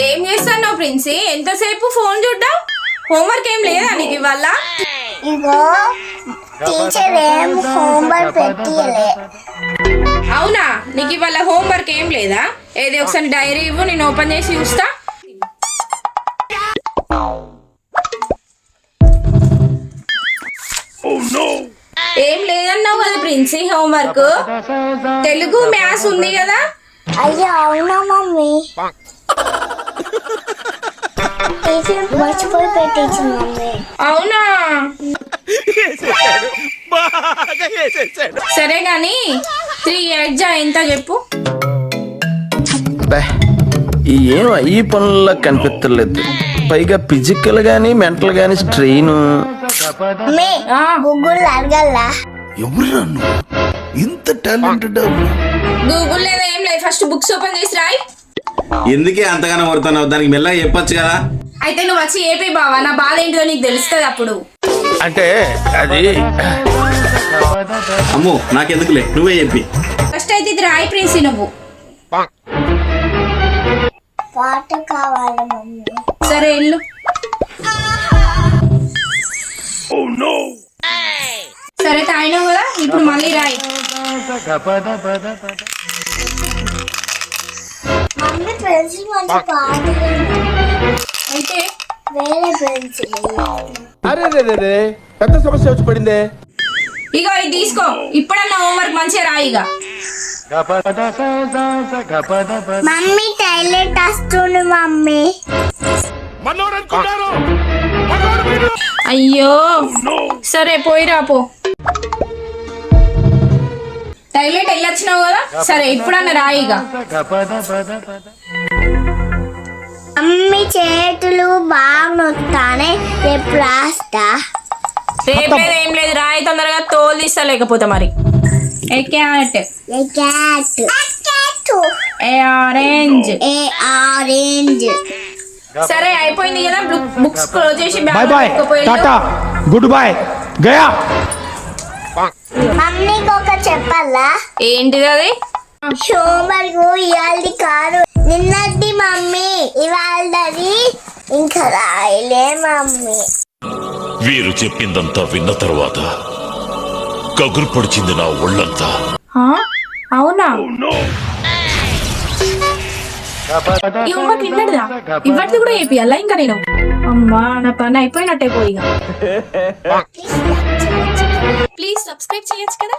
ఏం చేస్తాను ప్రిన్సీ? ఎంతసేపు ఫోన్ చూడ్డావు? హోంవర్క్ ఏం లేదా నీకు ఇవాళ? ఇగో టీచర్ ఏం హోంవర్క్ పెట్టియలే. అవునా? నీకు ఇవాళ హోంవర్క్ ఏం లేదా? ఏది ఒకసారి డైరీ ఇవ్వు, నేను ఓపెన్ చేసి చూస్తా. ఏం లేదన్నావు కదా ప్రిన్సీ హోంవర్క్. తెలుగు మ్యాథ్స్ ఉంది కదా? అయ్యో అవునా మమ్మీ, టీచర్ మర్చిపోయి పెట్టించింది మమ్మీ. అవునా? సరే గాని 3 8 ఎంత చెప్పు? ఏం ఈ పనుల్లో కనిపించలేదు. పైగా ఫిజికల్ గానీ మెంటల్ గానీ స్ట్రెయిన్. గూగుల్ అడగల్లా? ఎవరు ఇంత టాలెంటెడ్? గూగుల్ లేదా ఏం లేదు, ఫస్ట్ బుక్స్ ఓపెన్ చేసి రాయి. ఎందుకే అంతగానో కొడుతున్నావు? దానికి మెల్లగా చెప్పొచ్చు కదా. అయితే నువ్వు వచ్చి ఏపీ బావా, నా బాధ ఏంటిదో నీకు తెలుస్తుంది అప్పుడు. అంటే అది అమ్మో నాకెందుకులే, నువ్వే చెప్పి. ఫస్ట్ అయితే ఇది రాయి ప్రిన్సీ. నువ్వు పాట కావాలి మమ్మీ. సరే ఇల్లు. సరే తాయినావు కదా, ఇప్పుడు మళ్ళీ రాయి. మమ్మీ పెన్సిల్ మంచి పాట అయితే వేరే పెన్సిల్. అరే పెద్ద సమస్య వచ్చి పడిందే. ఇగో ఇది తీసుకో, ఇప్పుడన్నా హోంవర్క్ మంచిగా రాయిగా. మమ్మీ టాయిలెట్ వస్తుంది మమ్మీ. అయ్యో సరే పోయిరా పో. టాయిలెట్ వెళ్ళొచ్చినావు కదా, సరే ఇప్పుడన్నా రాయిగా. మమ్మీ చేతులు బాగా నొత్తానే, రేపు రాస్తా. రేపు లేదు ఏం లేదు, రాయి తొందరగా. తోలు తీస్తా లేకపోతే మరి. A carrot, a orange, a orange. సరే అయిపోయింది కదా, బుక్స్ క్లోజ్ చేసి bye bye tata goodbye గయా. మమ్మీకి ఒక చెప్పాలా? ఏంటిది అది? హోంవర్క్ ఇవాళది కాదు, నిన్నది మమ్మీ. ఇవాళది ఇంకా రాయలే మమ్మీ. వీరు చెప్పిందంతా విన్న తర్వాత కగురు పొడిచింది నా ఒళ్ళంతా. అవునా? ఈ హోంవర్క్ నిన్నటిదా? ఇవ్వటిది కూడా ఏపీయాలా ఇంకా నేను? అమ్మా నా పని అయిపోయినట్టే పోయిగా. ప్లీజ్ సబ్స్క్రైబ్ చేయొచ్చు కదా.